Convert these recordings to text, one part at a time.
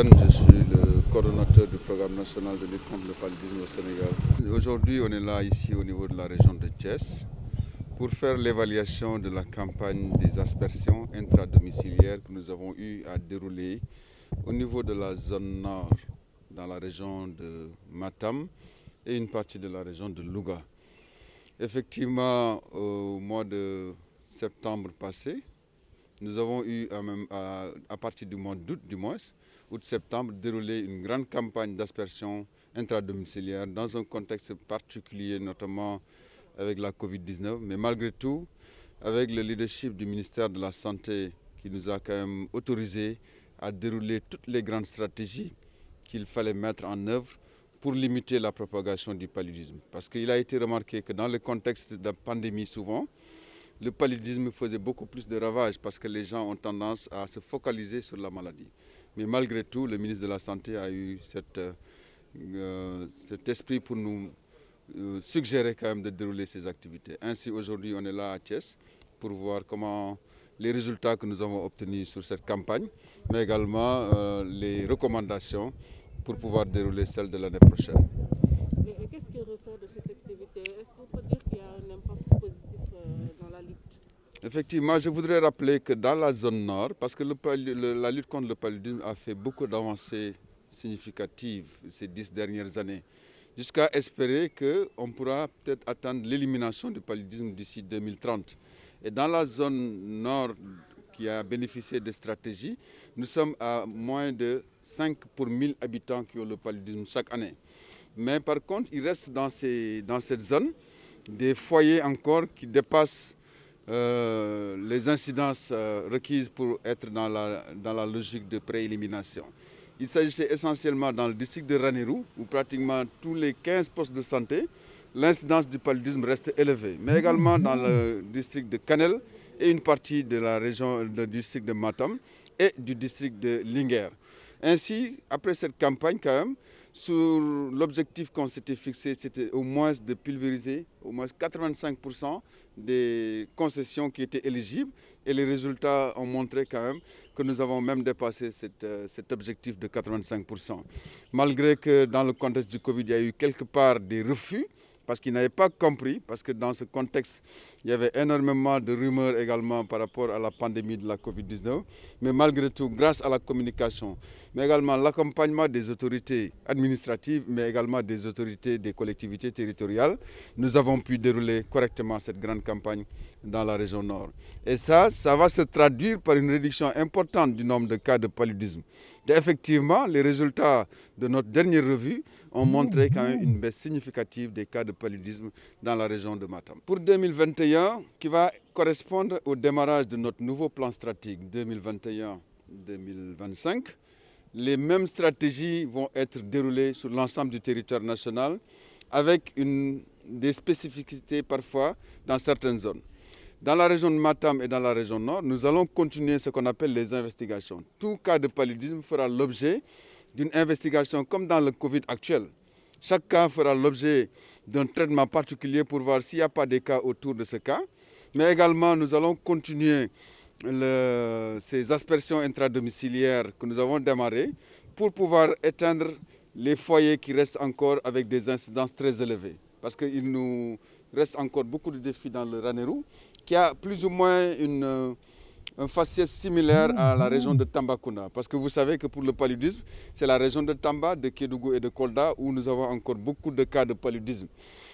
Sène, je suis le coordonnateur du programme national de lutte contre le paludisme au Sénégal. Aujourd'hui, on est là ici au niveau de la région de Thiès pour faire l'évaluation de la campagne des aspersions intradomiciliaires que nous avons eu à dérouler au niveau de la zone nord, dans la région de Matam et une partie de la région de Louga. Effectivement, au mois de septembre passé, nous avons eu à partir du mois d'août, août-septembre, déroulé une grande campagne d'aspersion intradomiciliaire dans un contexte particulier, notamment avec la Covid-19. Mais malgré tout, avec le leadership du ministère de la Santé qui nous a quand même autorisé à dérouler toutes les grandes stratégies qu'il fallait mettre en œuvre pour limiter la propagation du paludisme. Parce qu'il a été remarqué que dans le contexte de la pandémie, souvent, le paludisme faisait beaucoup plus de ravages parce que les gens ont tendance à se focaliser sur la maladie. Mais malgré tout, le ministre de la Santé a eu cet esprit pour nous suggérer quand même de dérouler ces activités. Ainsi, aujourd'hui, on est là à Thiès pour voir comment les résultats que nous avons obtenus sur cette campagne, mais également les recommandations pour pouvoir dérouler celle de l'année prochaine. Et qu'est-ce qui ressort de cette activité? Est-ce qu'on peut dire qu'il y a un impact positif dans la lutte? Effectivement, je voudrais rappeler que dans la zone nord, parce que la lutte contre le paludisme a fait beaucoup d'avancées significatives ces 10 dernières années, jusqu'à espérer qu'on pourra peut-être atteindre l'élimination du paludisme d'ici 2030. Et dans la zone nord qui a bénéficié des stratégies, nous sommes à moins de 5 pour 1000 habitants qui ont le paludisme chaque année. Mais par contre, il reste dans cette zone des foyers encore qui dépassent les incidences requises pour être dans la logique de préélimination. Il s'agissait essentiellement dans le district de Ranérou, où pratiquement tous les 15 postes de santé, l'incidence du paludisme reste élevée, mais également dans le district de Kanel et une partie de la région du district de Matam et du district de Linguère. Ainsi, après cette campagne, quand même, sur l'objectif qu'on s'était fixé, c'était au moins de pulvériser au moins 85% des concessions qui étaient éligibles. Et les résultats ont montré quand même que nous avons même dépassé cet objectif de 85%. Malgré que dans le contexte du Covid, il y a eu quelque part des refus, parce qu'ils n'avaient pas compris, parce que dans ce contexte, il y avait énormément de rumeurs également par rapport à la pandémie de la Covid-19. Mais malgré tout, grâce à la communication, mais également l'accompagnement des autorités administratives, mais également des autorités des collectivités territoriales, nous avons pu dérouler correctement cette grande campagne dans la région nord. Et ça va se traduire par une réduction importante du nombre de cas de paludisme. Et effectivement, les résultats de notre dernière revue ont montré quand même une baisse significative des cas de paludisme dans la région de Matam. Pour 2021, qui va correspondre au démarrage de notre nouveau plan stratégique 2021-2025, les mêmes stratégies vont être déroulées sur l'ensemble du territoire national avec des spécificités parfois dans certaines zones. Dans la région de Matam et dans la région nord, nous allons continuer ce qu'on appelle les investigations. Tout cas de paludisme fera l'objet d'une investigation comme dans le Covid actuel. Chaque cas fera l'objet d'un traitement particulier pour voir s'il n'y a pas de cas autour de ce cas. Mais également, nous allons continuer ces aspersions intradomiciliaires que nous avons démarrées pour pouvoir éteindre les foyers qui restent encore avec des incidences très élevées. Parce qu'il nous reste encore beaucoup de défis dans le Ranérou, qui a plus ou moins un faciès similaire à la région de Tambacounda. Parce que vous savez que pour le paludisme, c'est la région de Tamba, de Kédougou et de Kolda où nous avons encore beaucoup de cas de paludisme.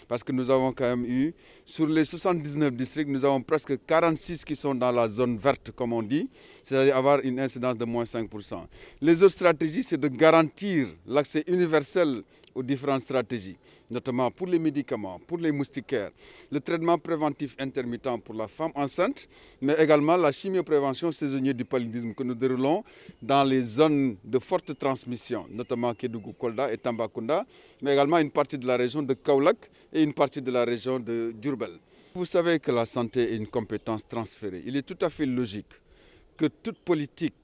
Parce que nous avons quand même eu, sur les 79 districts, nous avons presque 46 qui sont dans la zone verte, comme on dit, c'est-à-dire avoir une incidence de moins 5%. Les autres stratégies, c'est de garantir l'accès universel aux différentes stratégies, notamment pour les médicaments, pour les moustiquaires, le traitement préventif intermittent pour la femme enceinte, mais également la chimioprévention saisonnière du paludisme que nous déroulons dans les zones de forte transmission, notamment Kédougou, Kolda et Tambacounda, mais également une partie de la région de Kaolack et une partie de la région de Diourbel. Vous savez que la santé est une compétence transférée. Il est tout à fait logique que toute politique,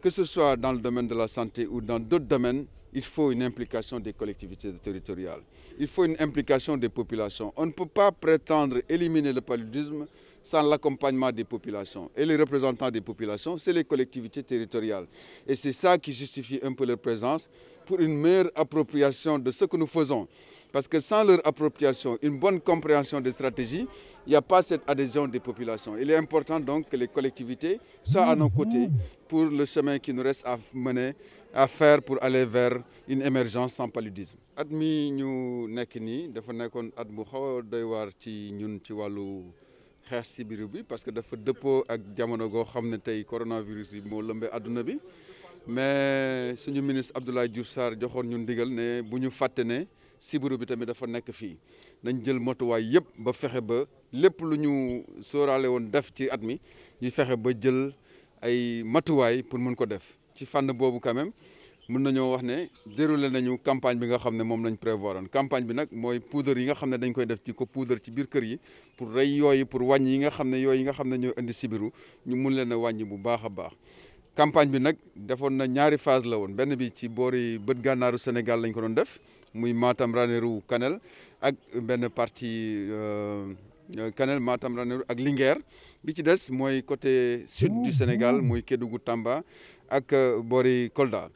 que ce soit dans le domaine de la santé ou dans d'autres domaines, il faut une implication des collectivités territoriales. Il faut une implication des populations. On ne peut pas prétendre éliminer le paludisme sans l'accompagnement des populations. Et les représentants des populations, c'est les collectivités territoriales. Et c'est ça qui justifie un peu leur présence pour une meilleure appropriation de ce que nous faisons. Parce que sans leur appropriation, une bonne compréhension des stratégies, il n'y a pas cette adhésion des populations. Il est important donc que les collectivités soient à nos côtés pour le chemin qui nous reste à mener, à faire pour aller vers une émergence sans paludisme. At mi ñu nekk nii dafa nekkoon at bu xaw a doy waar ci ñun ci wàllu xeex sibiru bi parce que dafa dëppoo ak jamono goo xam ne tey coronavirus yi moo lëmbee adduna bi mais suñu ministre Abdoulaye Diouf Sarr joxoon ñu ndigal ne bu ñu fàtte ne sibiru bi tamit dafa nekk fii nañ jël matuwaay yëpp ba fexe ba lépp lu ñu sóoraale woon def ci at mi ñu fexe ba jël ay matuwaay pour mën ko def ci fànn boobu quand même mën nañoo wax ne déroulé nañu campagne bi nga xam ne moom lañ prévoir woon campagne bi nag mooy poudre yi nga xam ne dañ koy def ci ko poudre ci biir kër yi pour rey yooyu pour wàññi yi nga xam ne yooyu yi nga xam ne ñoo indi sibiru ñu mun leen a wàññi bu baax a baax campagne bi nag defoon na ñaari phase la woon benn bi ci boori bët gànnaaru Sénégal lañ ko doon def muy Matam Ranérou Kanel ak benn partie Kanel Matam Ranérou ak Linguère bi ci des mooy côté sud du Sénégal muy Kédougou Tamba ak boori Kolda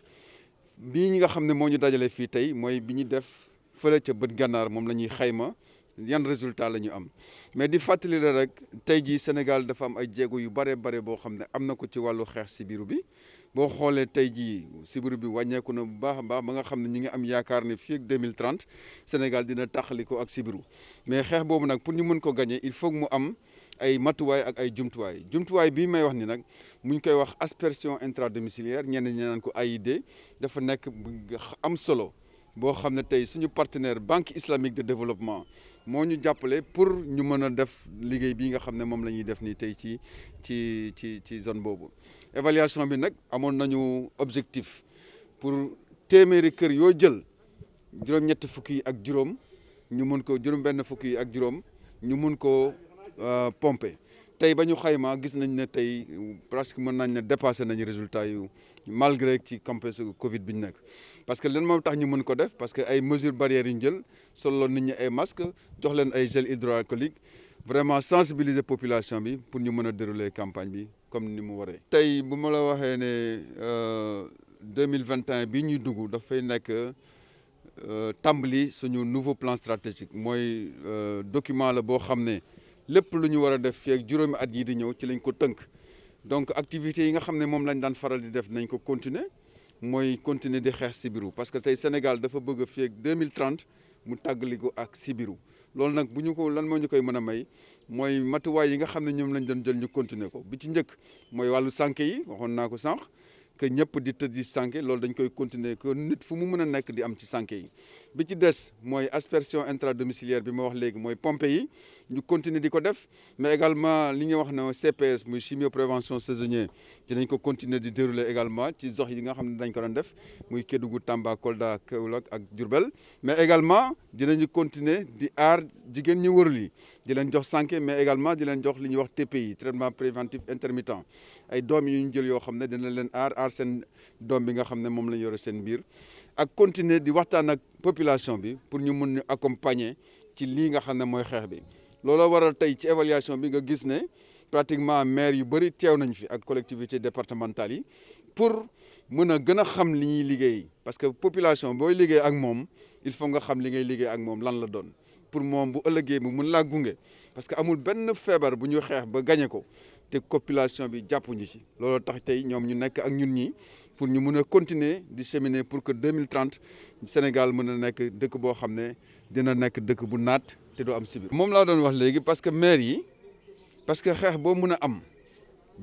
bii ñi nga xam ne moo ñu dajale fii tey mooy bi ñu def fële ca bët gànnaar moom la ñuy xayma yan résultat la ñu am mais di fàttali la rek tey jii Sénégal dafa am ay jéego yu bare boo xam ne am na ko ci wàllu xeex sibiru bi boo xoolee tey jii sibiru bi wàññeeku na bu baax a baax ba nga xam ne ñi ngi am yaakaar ne fii ak 2030 Sénégal dina taxali ko ak sibiru mais xeex boobu nag pour ñu mën ko gagner il faut mu am ay matuwaay ak ay jumtuwaay bii may wax ni nag mu ñu koy wax aspersion intradomiciliaire ñenn ñi naan ko AID dafa nekk am solo boo xam ne tey suñu partenaire Banque islamique de développement moo ñu jàppale pour ñu mën a def liggéey bii nga xam ne moom la ñuy def nii tey ci zone boobu évaluation bi nag amoon nañu objectif pour téeméeri kër yoo jël juróom-ñetti fukki yi ak juróom ñu mun ko juróom-benn fukki yi ak juróom ñu mun ko pomper tey ba ñu xaymaa gis nañ ne tey presque mën nañ ne dépassé nañu résultat yu malgré ci campus Covid bi ñu nekk parce que lan moo tax ñu mën ko def parce que ay mesures barrières yu ñu jël soloon nit ñi ay masques jox leen ay gel hydroalcoolique vraiment sensibiliser population bi pour ñu mën a dérouler campagne bi comme ni mu waree. tey bu ma la waxee ne 2021 bii ñuy dugg dafay nekk tàmbali suñu nouveau plan stratégique mooy document la boo xam ne lépp lu ñu war a def fii ak juróomi at yii di ñëw ci lañ ko tënk donc activités yi nga xam ne moom lañ daan faral di def nañ ko continuer mooy continuer di xeex sibiru parce que tey Sénégal dafa bëgg fii ak 2030 mu tàggali ko ak sibiru loolu nag bu ñu ko lan moo ñu koy mën a may mooy matuwaay yi nga xam ne ñoom lañ doon jël ñu continuer ko bi ci njëkk mooy wàllu sànke yi waxoon naa ko sànq que ñëpp di tëdd di sànke loolu dañ koy continuer que nit fu mu mën a nekk di am ci sànke yi bi ci des mooy aspersion intradomiciliaire bi ma wax léegi mooy pompe yi ñu continuer di ko def mais également li ñuy wax ne CPS muy chimioprévention saisonnier dinañ ko continuer di dérouler également ci zox yi nga xam ne dañ ko doon def muy Kédougou Tamba Kolda Kaolack ak Diourbel mais également dinañu continuer di aar jigéen ñi wërul yi di leen jox sànke mais également di leen jox li ñuy wax TPI traitement préventif intermittent ay doom yu ñu jël yoo xam ne dina leen aar seen doom bi nga xam ne moom la ñu yore seen biir ak continuer di waxtaan ak population bi pour ñu mun ñu accompagner ci lii nga xam ne mooy xeex bi looloo waral tey ci évaluation bi nga gis ne pratiquement maire yu bëri teew nañ fi ak collectivités départementales yi pour mën a gën a xam li ñuy liggéey parce que population booy liggéey ak moom il faut nga xam li ngay liggéey ak moom lan la doon pour moom bu ëllëgee mu mun laa gunge parce que amul benn feebar bu ñu xeex ba gañe ko te population bi jàppuñu ci looloo tax tey ñoom ñu nekk ak ñun ñi pour ñu mun a continuer di cheminer pour que 2030 Sénégal mën a nekk dëkk boo xam ne dina nekk dëkk bu naat te du am sibir moom laa doon wax léegi parce que maire yi parce que xeex boo mun a am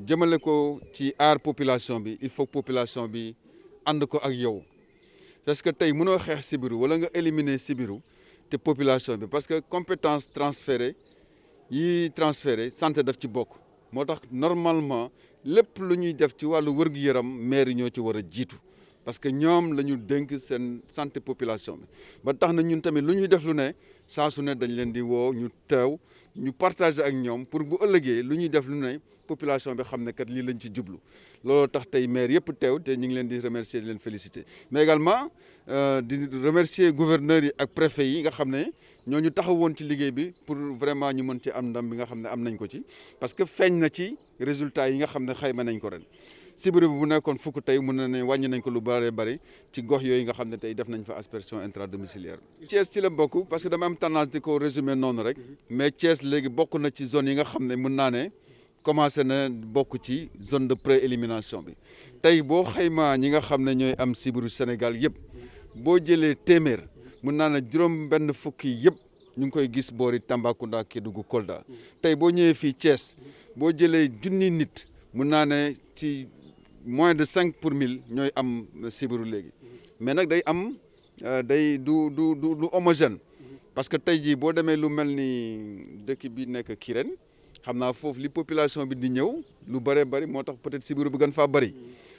jëmale ko ci aar population bi il faut population bi ànd ko ak yow parce que tey mënoo xeex sibiru wala nga éliminer sibiru te population bi parce que compétence transférée yi transféré santé daf ci bokk moo tax normalement lépp lu ñuy def ci wàllu wërgu-yaram maire yi ñoo ci war a jiitu parce que ñoom la ñu dénk seen santé population bi ba tax na ñun tamit lu ñuy def lu ne saa su ne dañ leen di woo ñu teew ñu partager ak ñoom pour bu ëllëgee lu ñuy def lu ne population bi xam ne kat lii lañ ci jublu looloo tax tey maire yëpp teew te ñu ngi leen di remercier di leen féliciter mais également di remercier gouverneurs yi ak préfet yi nga xam ne ñoo ñu taxawoon ci liggéey bi pour vraiment ñu mën ci am ndam bi nga xam ne am nañ ko ci parce que feeñ na ci résultats yi nga xam ne xayma nañ ko ren. sibiru bi bu nekkoon fukk tey mën na ne wàññi nañ ko lu bëree bëri ci gox yooyu nga xam ne tey def nañ fa aspersion intradomiciliaire. Thiès ci la bokk parce que dama am tendance di ko résumer noonu rek mais Thiès léegi bokk na ci zone yi nga xam ne mën naa ne commencé na bokk ci zone de pré-élimination bi tey boo xaymaa ñi nga xam ne ñooy am sibiru Sénégal yëpp boo jëlee téeméer mën naa ne juróom benn fukki yëpp ñu ngi koy gis boori Tambacounda Kédougou Kolda tey boo ñëwee fii Thiès boo jëlee junni nit mën naa ne ci moins de 5 pour 1000 ñooy am sibiru léegi mais nag day am day du homogène parce que tey jii boo demee lu mel ni dëkk bi nekk Kirène xam naa foofu li population bi di ñëw lu bëree bëri moo tax peut-être sibiru bi gën faa bëri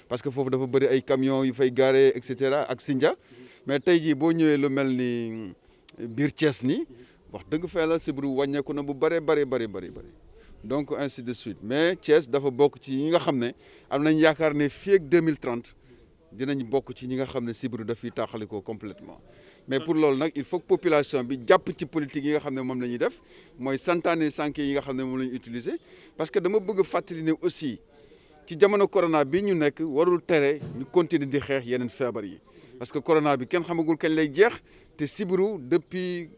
parce que foofu dafa bëri ay camions yu fay garé et cetera ak Sindia mais tey jii boo ñëwee lu mel ni biir Thiès ni wax dëgg fa la sibiru wàññeeku na bu bëree bëri donc ainsi de suite mais Thiès dafa bokk ci ñi nga xam ne am nañ yaakaar ne fii ak 2030 dinañ bokk ci ñi nga xam ne sibiru dafiy taaxalikoo complètement mais pour loolu nag il faut que population bi jàpp ci politique yi nga xam ne moom la ñuy def mooy santaane sànke yi nga xam ne moom la ñu utiliser parce que dama bëgg fàttali ne aussi ci jamono corona bi ñu nekk warul tere ñu continuer di xeex yeneen feebar yi parce que corona bi kenn xamagul kañ lay jeex te sibiru depuis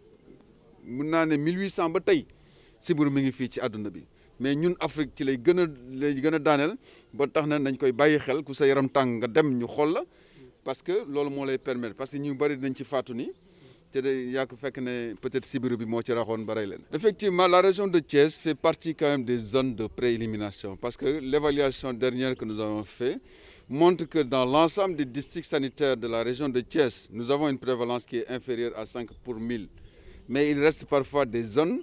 mun naa ne 1800 ba tey sibiru mi ngi fii ci àdduna bi mais ñun Afrique ci lay gën a daaneel ba tax na nañ koy bàyyi xel ku sa yaram tàng nga dem ñu xool la parce que loolu moo lay permettre parce que ñu bëri nañ ci faatu ni te de yaa ko fekk ne peut-être sibiru bi moo ci raxoon ba rey leen. Effectivement, la région de Thiès fait partie quand même des zones de préélimination parce que l'évaluation dernière que nous avons fait montre que dans l'ensemble des districts sanitaires de la région de Thiès, nous avons une prévalence qui est inférieure à 5 pour 1000. Mais il reste parfois des zones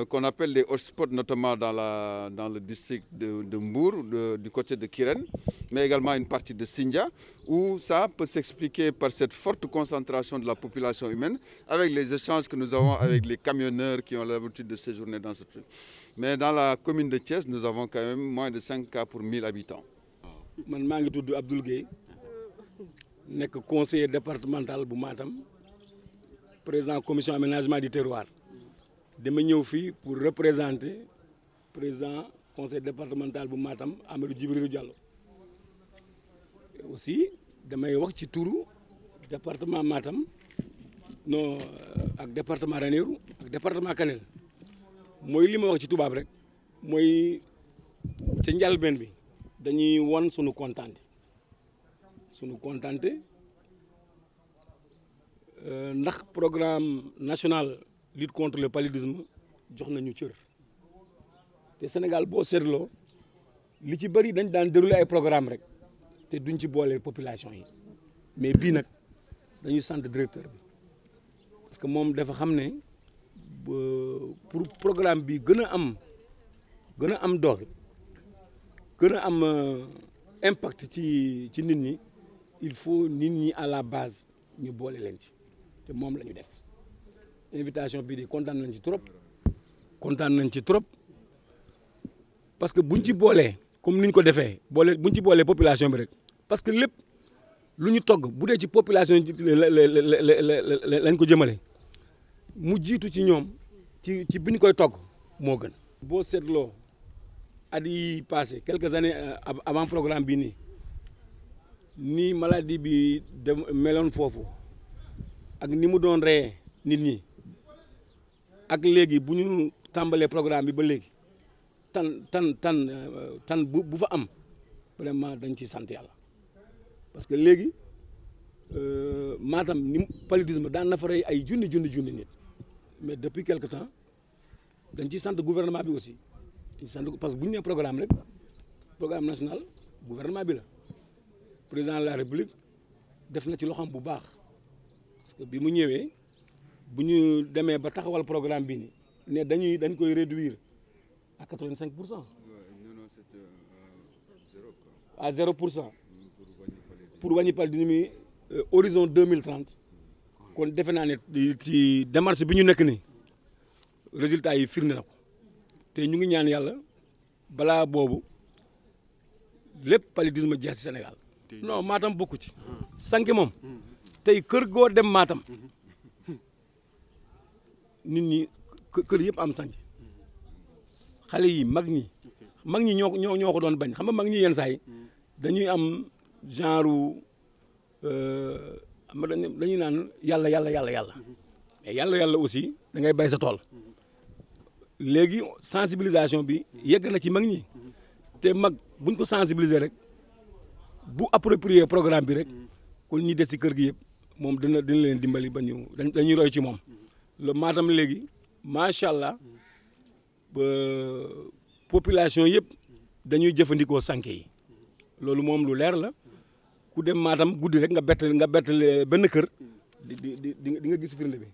qu'on appelle les hotspots, notamment dans le district de Mbour, du côté de Kirène, mais également une partie de Sindia, où ça peut s'expliquer par cette forte concentration de la population humaine, avec les échanges que nous avons avec les camionneurs qui ont l'habitude de séjourner dans ce truc. Mais dans la commune de Thiès, nous avons quand même moins de 5 cas pour 1000 habitants. Man maa ngi tudd Abdoul Gueye nekk conseiller départemental bu Matam président commission aménagement du terroir dama ñëw fii pour représenter président conseil départemental bu Matam Amadou Djibril Diallo aussi damay wax ci turu département Matam non ak département Ranérou ak département Kanel mooy li ma wax ci tubaab rek mooy ca njalbeen bi dañuy won sunu kontaante ndax programme national lutte contre le paludisme jox nañu cër te Sénégal boo seetloo li ci bëri dañ daan dérouler ay programme rek te duñ ci boole population yi mais bii nag dañuy sant directeur bi parce que moom dafa xam ne pour programme bi gën a am doole gën a am impact ci nit ñi il faut nit ñi à la base ñu boole leen ci te moom la ñu def invitation bii di kontaan nañ ci trop parce que buñ ci boolee comme ni ñu ko defee buñ ci boolee population bi rek parce que lépp lu ñu togg bu dee ci population lañ ko jëmale mu jiitu ci ñoom ci bi ñu koy togg moo gën. boo seetloo at yi passé quelques années avant programme bi nii maladie bi meloon foofu ak ni mu doon reyee nit ñi ak léegi bu ñu tàmbalee programme bi ba léegi tan bu fa am vraiment dañ ci sant yàlla parce que léegi Matam ni paludisme daan na fa rey ay junni nit mais depuis quelque temps dañ ciy sant gouvernement bi aussi parce que bu ñu nee programme rek programme national gouvernement bi la président de la république def na ci loxoom bu baax parce que bi mu ñëwee bu ñu demee ba taxawal programme bi ne dañ koy réduire à 85%. Non, c'était 0%. À 0%. pour wàññi paludisme bi horizon 2030 kon defe naa ne ci démarche bi ñu nekk nii résultat yi firnde na ko te ñu ngi ñaan yàlla balaa boobu lépp paludisme jeex ci Sénégal. non Matam bokku ci. Sànke moom tey kër goo dem Matam nit ñi kër yëpp am sànc xale yi mag ñi ñoo ko doon bañ xam nga mag ñi yenn saa yi dañuy am genre dañuy naan yàlla mais yàlla aussi da ngay bay sa tool léegi sensibilisation bi yegg na ci mag ñi te mag buñ ko sensibiliser rek bu approprier programme bi rek kon ñi des ci kër gi yëpp moom dina leen dimbali ba ñu dañuy roy ci moom le Matam léegi macha allah ba population yëpp dañuy jëfandikoo sànke yi loolu moom lu leer la ku dem Matam guddi rek nga bett benn kër di nga gis firnde bi.